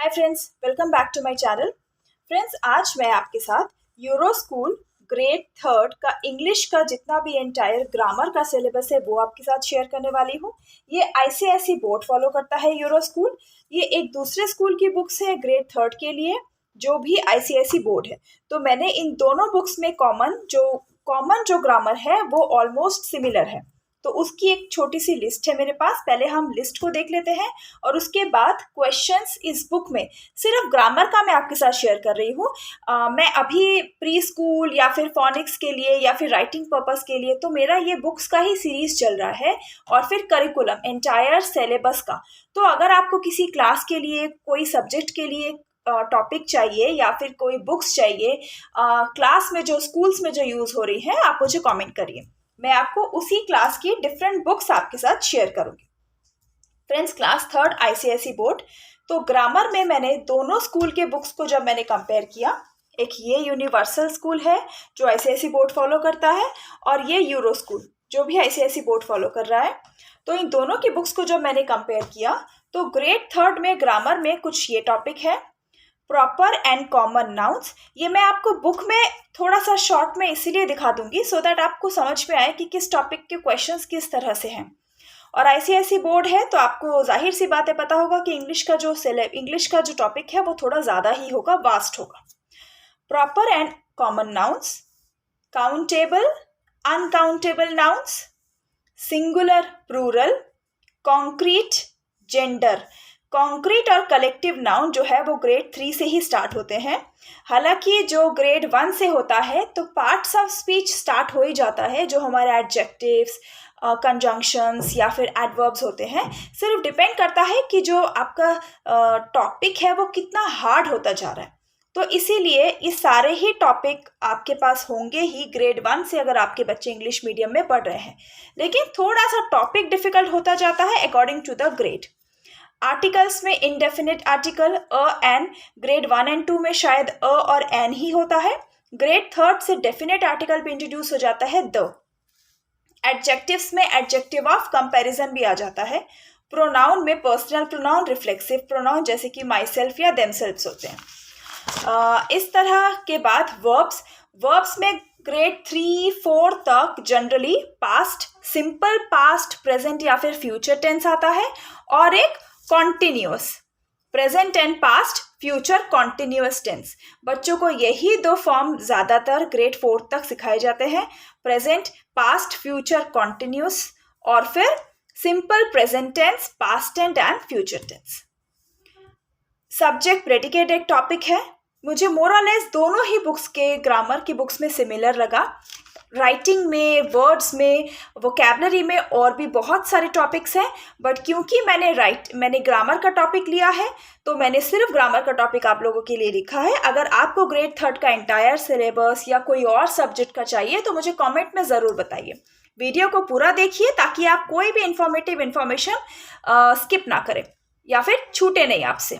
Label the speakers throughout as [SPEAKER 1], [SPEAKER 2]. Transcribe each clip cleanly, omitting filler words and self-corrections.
[SPEAKER 1] Hi friends, welcome back to my channel. Friends, आज मैं आपके साथ यूरो स्कूल ग्रेड थर्ड का इंग्लिश का जितना भी एंटायर ग्रामर का सिलेबस है वो आपके साथ शेयर करने वाली हूँ। ये आईसीएसई बोर्ड फॉलो करता है यूरो स्कूल। ये एक दूसरे स्कूल की बुक्स है ग्रेड थर्ड के लिए जो भी आईसीएसई बोर्ड है। तो मैंने इन दोनों बुक्स में कॉमन जो ग्रामर है वो ऑलमोस्ट सिमिलर है। तो उसकी एक छोटी सी लिस्ट है मेरे पास। पहले हम लिस्ट को देख लेते हैं और उसके बाद क्वेश्चंस इस बुक में सिर्फ ग्रामर का मैं आपके साथ शेयर कर रही हूँ। मैं अभी प्री स्कूल या फिर फोनिक्स के लिए या फिर राइटिंग पर्पस के लिए तो मेरा ये बुक्स का ही सीरीज चल रहा है और फिर करिकुलम एंटायर सिलेबस का। तो अगर आपको किसी क्लास के लिए कोई सब्जेक्ट के लिए टॉपिक चाहिए या फिर कोई बुक्स चाहिए क्लास में जो स्कूल्स में जो यूज़ हो रही है, आप मुझे कमेंट करिए। मैं आपको उसी क्लास की डिफरेंट बुक्स आपके साथ शेयर करूंगी। Friends, class third ICSE board. तो ग्रामर में मैंने दोनों स्कूल के बुक्स को जब मैंने कंपेयर किया, एक ये यूनिवर्सल स्कूल है जो आईसीएसई बोर्ड फॉलो करता है और ये यूरो स्कूल जो भी आईसीएसई बोर्ड फॉलो कर रहा है। तो इन दोनों की बुक्स को जब मैंने कंपेयर किया तो ग्रेड थर्ड में ग्रामर में कुछ ये टॉपिक है, प्रॉपर एंड कॉमन नाउन्स। ये मैं आपको बुक में थोड़ा सा शॉर्ट में इसीलिए दिखा दूंगी सो दैट आपको समझ में आए कि किस टॉपिक के क्वेश्चंस किस तरह से हैं। और आईसीएसई बोर्ड है तो आपको जाहिर सी बात है पता होगा कि इंग्लिश का जो टॉपिक है वो थोड़ा ज़्यादा ही होगा, वास्ट होगा। Proper and common nouns, countable uncountable nouns, singular plural, concrete, gender. Concrete और कलेक्टिव नाउन जो है वो ग्रेड 3 से ही स्टार्ट होते हैं। हालांकि जो ग्रेड 1 से होता है तो पार्ट्स ऑफ स्पीच स्टार्ट हो ही जाता है, जो हमारे एडजेक्टिव्स, कंजंक्शंस या फिर एडवर्ब्स होते हैं। सिर्फ डिपेंड करता है कि जो आपका टॉपिक है वो कितना हार्ड होता जा रहा है। तो इसीलिए ये सारे ही टॉपिक आपके पास होंगे ही ग्रेड 1 से, अगर आपके बच्चे इंग्लिश मीडियम में पढ़ रहे हैं। लेकिन थोड़ा सा टॉपिक डिफिकल्ट होता जाता है according to the grade. Articles में indefinite article an, grade 1 and 2 में शायद और एन ही होता है। ग्रेड थर्ड से डेफिनेट आर्टिकल पे इंट्रोड्यूस हो जाता है द। एडजेक्टिव्स में एडजेक्टिव ऑफ कंपैरिजन भी आ जाता है। प्रोनाउन में पर्सनल प्रोनाउन, रिफ्लेक्सिव प्रोनाउन जैसे कि माई सेल्फ या देमसेल्व्स होते हैं। इस तरह के बाद वर्ब्स में ग्रेड 3-4 तक generally past, simple past, present या फिर फ्यूचर टेंस आता है और एक continuous, present and past, future, continuous tense. बच्चों को यही दो फॉर्म ज़्यादातर ग्रेड 4 तक सिखाए जाते हैं, प्रेजेंट, पास्ट, फ्यूचर, कॉन्टिन्यूअस और फिर simple present tense, past tense and future tense. Subject predicate एक टॉपिक है। मुझे मोर और लेस दोनों ही बुक्स के ग्रामर की बुक्स में सिमिलर लगा। राइटिंग में, वर्ड्स में, वोकैबलरी में और भी बहुत सारे टॉपिक्स हैं, बट क्योंकि मैंने ग्रामर का टॉपिक लिया है तो मैंने सिर्फ ग्रामर का टॉपिक आप लोगों के लिए लिखा है। अगर आपको ग्रेड थर्ड का एंटायर सिलेबस या कोई और सब्जेक्ट का चाहिए तो मुझे कमेंट में ज़रूर बताइए। वीडियो को पूरा देखिए ताकि आप कोई भी इंफॉर्मेशन स्किप ना करें या फिर छूटे नहीं आपसे।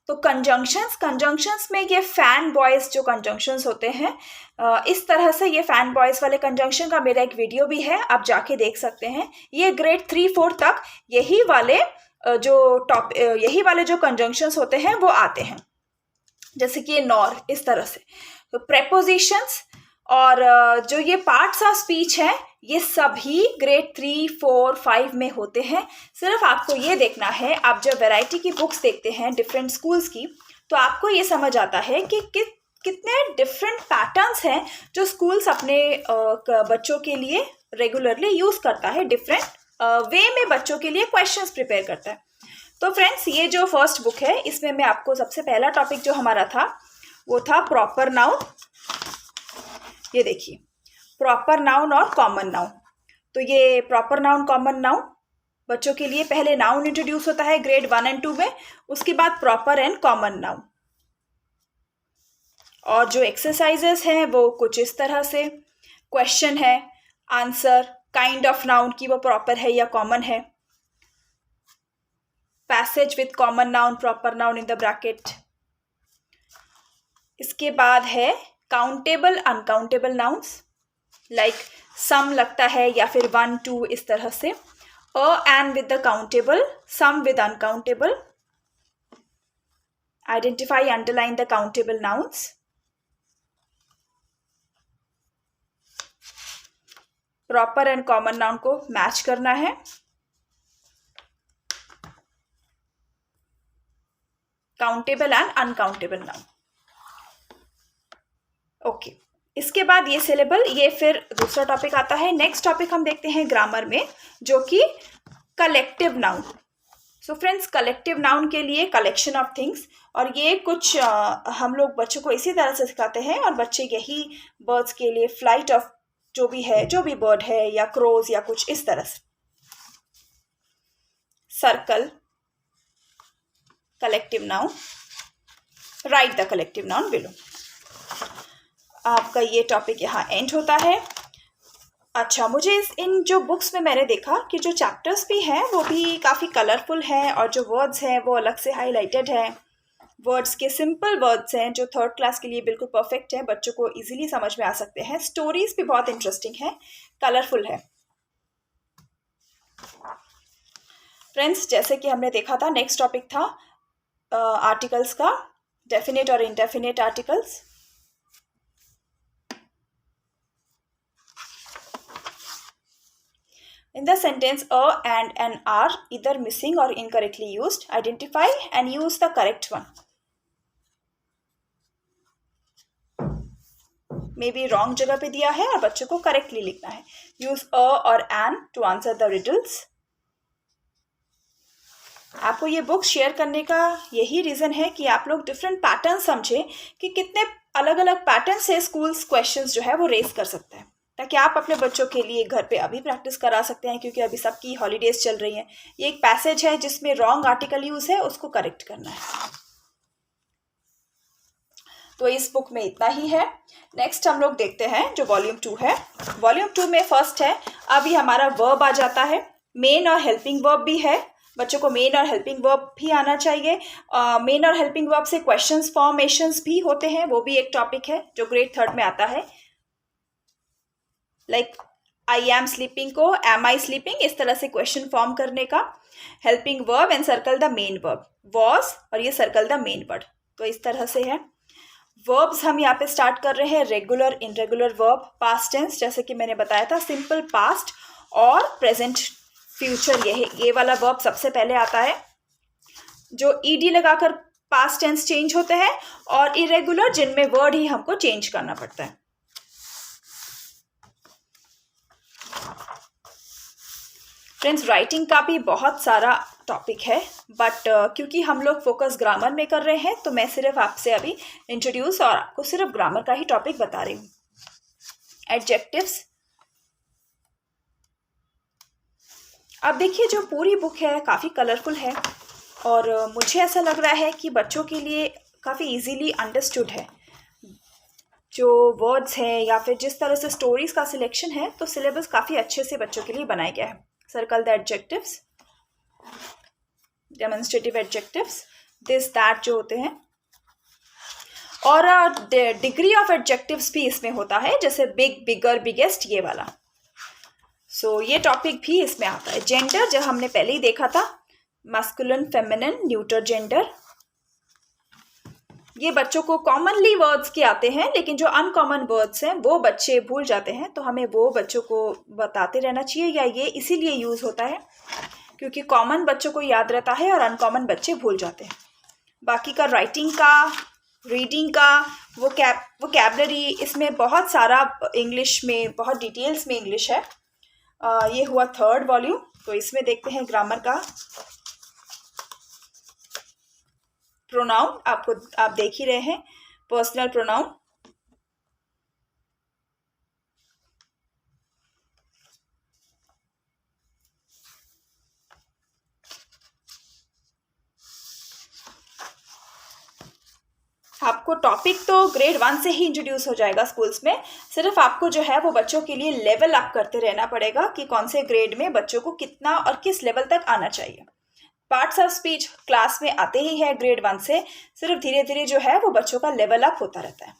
[SPEAKER 1] तो कंजंक्शंस में ये फैन बॉयज जो कंजंक्शंस होते हैं, इस तरह से ये फैन बॉयज वाले कंजंक्शन का मेरा एक वीडियो भी है, आप जाके देख सकते हैं। ये ग्रेड 3-4 तक यही वाले जो कंजंक्शंस होते हैं वो आते हैं, जैसे कि ये नॉर, इस तरह से। तो प्रेपोजिशंस और जो ये पार्ट्स ऑफ स्पीच है ये सभी ग्रेड 3-4-5 में होते हैं। सिर्फ आपको ये देखना है, आप जब वैरायटी की बुक्स देखते हैं डिफरेंट स्कूल्स की तो आपको ये समझ आता है कि कितने डिफरेंट पैटर्न्स हैं जो स्कूल्स अपने बच्चों के लिए रेगुलरली यूज़ करता है, डिफरेंट वे में बच्चों के लिए क्वेश्चंस प्रिपेयर करता है। तो फ्रेंड्स, ये जो फर्स्ट बुक है इसमें मैं आपको सबसे पहला टॉपिक जो हमारा था वो था प्रॉपर नाउन। ये देखिए, प्रॉपर नाउन और कॉमन नाउन। तो ये प्रॉपर नाउन, कॉमन नाउन बच्चों के लिए पहले नाउन इंट्रोड्यूस होता है ग्रेड 1 एंड 2 में, उसके बाद प्रॉपर एंड कॉमन नाउन। और जो एक्सरसाइजेस हैं वो कुछ इस तरह से, क्वेश्चन है, आंसर, काइंड ऑफ नाउन की वो प्रॉपर है या कॉमन है, passage with common noun, proper noun in the bracket. इसके बाद है countable uncountable nouns, like some लगता है या फिर 1-2 इस तरह से, and with the countable, some with uncountable, identify, underline the countable nouns. Proper and common noun को मैच करना है. Countable and uncountable noun. Okay, इसके बाद ये सिलेबल, ये फिर दूसरा टॉपिक आता है. नेक्स्ट टॉपिक हम देखते हैं ग्रामर में, जो कि collective noun. So friends, collective noun के लिए कलेक्शन ऑफ थिंग्स, और ये कुछ हम लोग बच्चों को इसी तरह से सिखाते हैं, और बच्चे यही बर्ड्स के लिए फ्लाइट ऑफ जो भी है, जो भी बर्ड है, या क्रोज या कुछ इस तरह से. Circle, collective noun. Right the collective noun below. आपका ये टॉपिक यहाँ एंड होता है. अच्छा, मुझे इन जो बुक्स में मैंने देखा कि जो चैप्टर्स भी हैं वो भी काफ़ी कलरफुल हैं, और जो वर्ड्स हैं वो अलग से हाईलाइटेड हैं. वर्ड्स के सिंपल वर्ड्स हैं जो थर्ड क्लास के लिए बिल्कुल परफेक्ट हैं, बच्चों को इजीली समझ में आ सकते हैं. स्टोरीज भी बहुत इंटरेस्टिंग है, कलरफुल है. फ्रेंड्स, जैसे कि हमने देखा था, नेक्स्ट टॉपिक था आर्टिकल्स का, डेफिनेट और indefinite articles. In the sentence, a and an are either missing or incorrectly used. Identify and use the correct one. Maybe wrong जगह पे दिया है और बच्चों को करेक्टली लिखना है. Use a और an to answer the riddles. आपको ये बुक शेयर करने का यही रीज़न है कि आप लोग डिफरेंट पैटर्न समझें कि कितने अलग अलग पैटर्न से स्कूल्स क्वेश्चंस जो है वो रेज कर सकते हैं, ताकि आप अपने बच्चों के लिए घर पे अभी प्रैक्टिस करा सकते हैं, क्योंकि अभी सबकी हॉलीडेज चल रही हैं. ये एक पैसेज है जिसमें रॉन्ग आर्टिकल यूज है, उसको करेक्ट करना है. तो इस बुक में इतना ही है. नेक्स्ट हम लोग देखते हैं जो वॉल्यूम 2 है. वॉल्यूम 2 में फर्स्ट है, अभी हमारा वर्ब आ जाता है. मेन और हेल्पिंग वर्ब भी है, बच्चों को मेन और हेल्पिंग वर्ब भी आना चाहिए. मेन और हेल्पिंग वर्ब से क्वेश्चंस फॉर्मेशंस भी होते हैं, वो भी एक टॉपिक है जो ग्रेड 3 में आता है. लाइक आई एम स्लीपिंग को एम आई स्लीपिंग, इस तरह से क्वेश्चन फॉर्म करने का. Helping verb and circle the main verb, was और ये सर्कल द मेन वर्ड. तो इस तरह से है. वर्ब्स हम यहाँ पे स्टार्ट कर रहे हैं. Regular, irregular verb, past tense जैसे कि मैंने बताया था, सिंपल पास्ट और प्रेजेंट फ्यूचर. ये वाला वर्ब सबसे पहले आता है, जो ईडी लगाकर पास्ट टेंस चेंज होते हैं, और इरेगुलर जिनमें वर्ड ही हमको चेंज करना पड़ता है. फ्रेंड्स, राइटिंग का भी बहुत सारा टॉपिक है, बट क्योंकि हम लोग फोकस ग्रामर में कर रहे हैं, तो मैं सिर्फ आपसे अभी इंट्रोड्यूस और आपको सिर्फ ग्रामर का ही टॉपिक बता रही हूँ. एडजेक्टिव्स. अब देखिए, जो पूरी बुक है काफ़ी कलरफुल है, और मुझे ऐसा लग रहा है कि बच्चों के लिए काफ़ी इजीली अंडरस्टूड है. जो वर्ड्स हैं या फिर जिस तरह से स्टोरीज का सिलेक्शन है, तो सिलेबस काफ़ी अच्छे से बच्चों के लिए बनाया गया है. Circle the adjectives, demonstrative adjectives, this that जो होते हैं, और डिग्री ऑफ एडजेक्टिव्स भी इसमें होता है, जैसे बिग, बिगर, बिगेस्ट, ये वाला. सो ये टॉपिक भी इसमें आता है. जेंडर जो हमने पहले ही देखा था, मैस्कुलिन, फेमिनिन, न्यूटर जेंडर. ये बच्चों को कॉमनली वर्ड्स के आते हैं, लेकिन जो अनकॉमन वर्ड्स हैं वो बच्चे भूल जाते हैं, तो हमें वो बच्चों को बताते रहना चाहिए, या ये इसीलिए यूज़ होता है क्योंकि कॉमन बच्चों को याद रहता है और अनकॉमन बच्चे भूल जाते हैं. बाकी का राइटिंग का, रीडिंग का, वोकैबलरी, इसमें बहुत सारा इंग्लिश में, बहुत डिटेल्स में इंग्लिश है. ये हुआ थर्ड वॉल्यूम. तो इसमें देखते हैं ग्रामर का. प्रोनाउन आप देख ही रहे हैं, पर्सनल प्रोनाउन. आपको टॉपिक तो ग्रेड 1 से ही इंट्रोड्यूस हो जाएगा स्कूल्स में. सिर्फ आपको जो है वो बच्चों के लिए लेवल अप करते रहना पड़ेगा कि कौन से ग्रेड में बच्चों को कितना और किस लेवल तक आना चाहिए. पार्ट्स ऑफ स्पीच क्लास में आते ही है ग्रेड 1 से, सिर्फ धीरे धीरे जो है वो बच्चों का लेवल अप होता रहता है.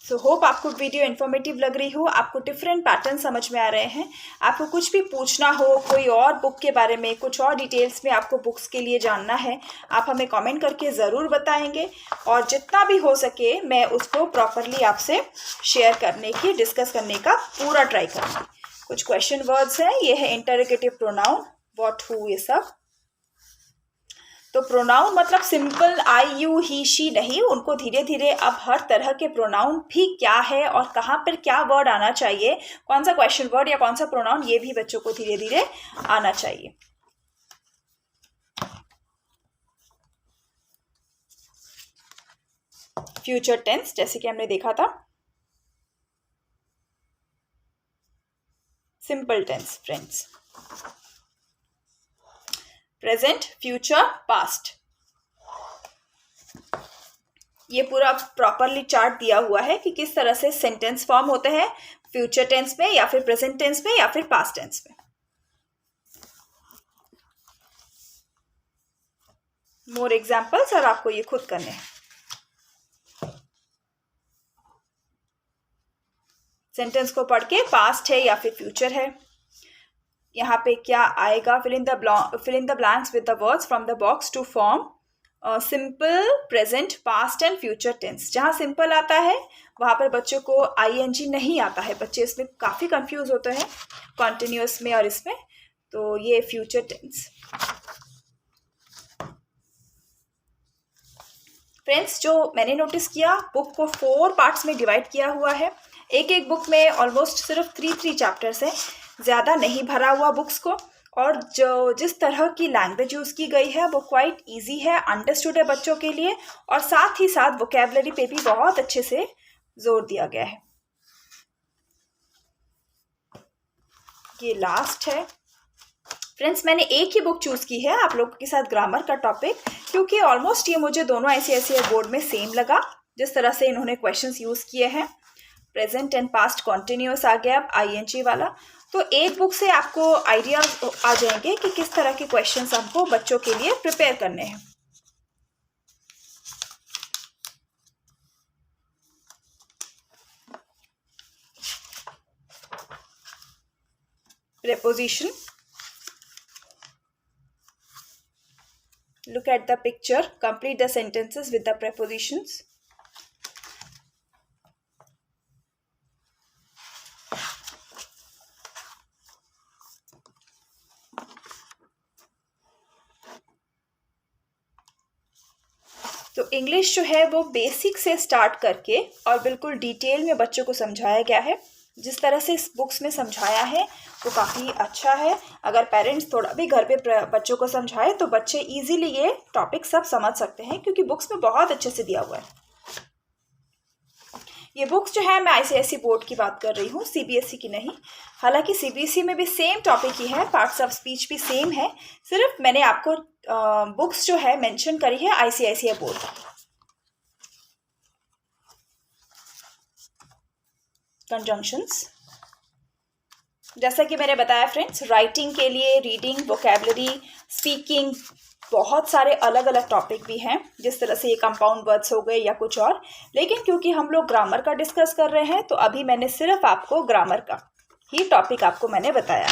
[SPEAKER 1] सो होप आपको वीडियो इन्फॉर्मेटिव लग रही हो, आपको डिफरेंट पैटर्न समझ में आ रहे हैं। आपको कुछ भी पूछना हो, कोई और बुक के बारे में, कुछ और डिटेल्स में आपको बुक्स के लिए जानना है, आप हमें कमेंट करके ज़रूर बताएंगे और जितना भी हो सके मैं उसको प्रॉपरली आपसे शेयर करने की, डिस्कस करने का पूरा ट्राई करूँगी। कुछ क्वेश्चन वर्ड्स हैं, ये है इंटरोगेटिव प्रोनाउन, व्हाट, हु, ये सब। तो प्रोनाउन मतलब simple I you he she नहीं, उनको धीरे धीरे अब हर तरह के प्रोनाउन भी क्या है और कहाँ पर क्या वर्ड आना चाहिए, कौन सा क्वेश्चन वर्ड या कौन सा प्रोनाउन, ये भी बच्चों को धीरे धीरे आना चाहिए। फ्यूचर टेंस जैसे कि हमने देखा था, simple tense friends, present, future, past. ये पूरा प्रॉपरली चार्ट दिया हुआ है कि किस तरह से सेंटेंस फॉर्म होते हैं फ्यूचर टेंस में या फिर प्रेजेंट टेंस में या फिर पास्ट टेंस में। मोर एग्जाम्पल्स और आपको ये खुद करने हैं। सेंटेंस को पढ़ के पास्ट है या फिर फ्यूचर है, यहाँ पे क्या आएगा, fill in the blanks with the words from the box to form simple, present, past and future tense. जहाँ सिंपल आता है वहाँ पर बच्चों को आईएनजी नहीं आता है, बच्चे इसमें काफ़ी कंफ्यूज होते हैं कॉन्टिन्यूअस में और इसमें। तो ये फ्यूचर टेंस। फ्रेंड्स, जो मैंने नोटिस किया, बुक को 4 पार्ट्स में डिवाइड किया हुआ है। एक बुक में ऑलमोस्ट सिर्फ 3 चैप्टर्स हैं, ज़्यादा नहीं भरा हुआ बुक्स को, और जो जिस तरह की लैंग्वेज यूज़ की गई है वो क्वाइट इजी है, अंडरस्टूड है बच्चों के लिए, और साथ ही साथ वोकैबुलरी पे भी बहुत अच्छे से जोर दिया गया है। ये लास्ट है फ्रेंड्स, मैंने एक ही बुक चूज़ की है आप लोगों के साथ ग्रामर का टॉपिक, क्योंकि ऑलमोस्ट ये मुझे दोनों ऐसे बोर्ड में सेम लगा, जिस तरह से इन्होंने क्वेश्चंस यूज़ किए हैं। प्रेजेंट एंड पास्ट कॉन्टिन्यूअस आ गया, अब आईएनजी वाला। तो एक बुक से आपको आइडिया आ जाएंगे कि किस तरह के क्वेश्चंस हमको बच्चों के लिए प्रिपेयर करने हैं। Preposition. Look at the picture. Complete the sentences with the prepositions. तो इंग्लिश जो है वो बेसिक से स्टार्ट करके और बिल्कुल डिटेल में बच्चों को समझाया गया है। जिस तरह से इस बुक्स में समझाया है वो काफ़ी अच्छा है। अगर पेरेंट्स थोड़ा भी घर पे बच्चों को समझाए तो बच्चे इजीली ये टॉपिक सब समझ सकते हैं, क्योंकि बुक्स में बहुत अच्छे से दिया हुआ है। ये बुक्स जो है, मैं आईसीएसई बोर्ड की बात कर रही हूँ, सीबीएसई की नहीं। हालांकि सीबीएसई में भी सेम टॉपिक ही है, पार्ट्स ऑफ स्पीच भी सेम है, सिर्फ मैंने आपको बुक्स जो है मेंशन करी है आईसीआईसीआई बोर्ड। कंजंक्शंस, जैसा कि मैंने बताया फ्रेंड्स, राइटिंग के लिए रीडिंग, वोकैबुलरी, स्पीकिंग, बहुत सारे अलग अलग टॉपिक भी हैं, जिस तरह से ये कंपाउंड वर्ड्स हो गए या कुछ और। लेकिन क्योंकि हम लोग ग्रामर का डिस्कस कर रहे हैं तो अभी मैंने सिर्फ आपको ग्रामर का ही टॉपिक आपको मैंने बताया।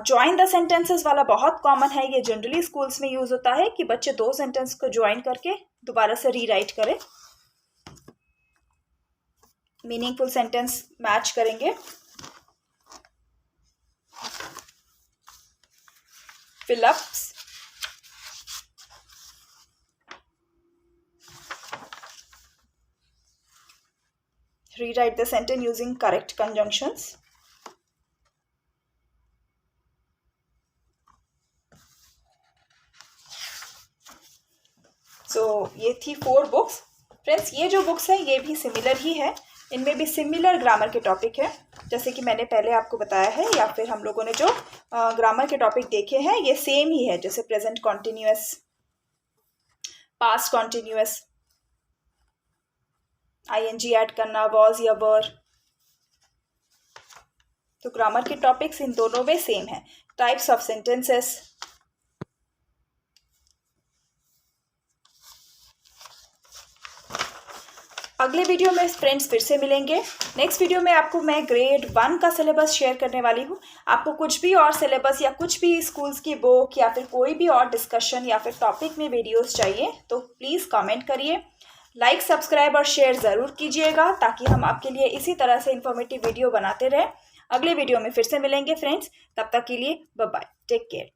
[SPEAKER 1] ज्वाइन द सेंटेंसेस वाला बहुत कॉमन है, ये जनरली स्कूल्स में यूज होता है कि बच्चे 2 सेंटेंस को ज्वाइन करके दोबारा से रीराइट करें, मीनिंगफुल सेंटेंस मैच करेंगे। Fill-ups, rewrite the sentence using correct conjunctions. So ये थी 4 बुक्स फ्रेंड्स। ये जो बुक्स हैं ये भी सिमिलर ही है, इनमें भी सिमिलर ग्रामर के टॉपिक है, जैसे कि मैंने पहले आपको बताया है, या फिर हम लोगों ने जो ग्रामर के टॉपिक देखे हैं ये सेम ही है, जैसे present continuous, past continuous, ING add करना, वॉज या वर। तो ग्रामर के टॉपिक्स इन दोनों में सेम है। टाइप्स ऑफ सेंटेंसेस, अगले वीडियो में फ्रेंड्स फिर से मिलेंगे। नेक्स्ट वीडियो में आपको मैं ग्रेड 1 का सिलेबस शेयर करने वाली हूँ। आपको कुछ भी और सिलेबस या कुछ भी स्कूल्स की बुक या फिर कोई भी और डिस्कशन या फिर टॉपिक में वीडियोस चाहिए तो प्लीज़ कमेंट करिए, लाइक, सब्सक्राइब और शेयर ज़रूर कीजिएगा ताकि हम आपके लिए इसी तरह से इंफॉर्मेटिव वीडियो बनाते रहें। अगले वीडियो में फिर से मिलेंगे फ्रेंड्स, तब तक के लिए बाय बाय, टेक केयर।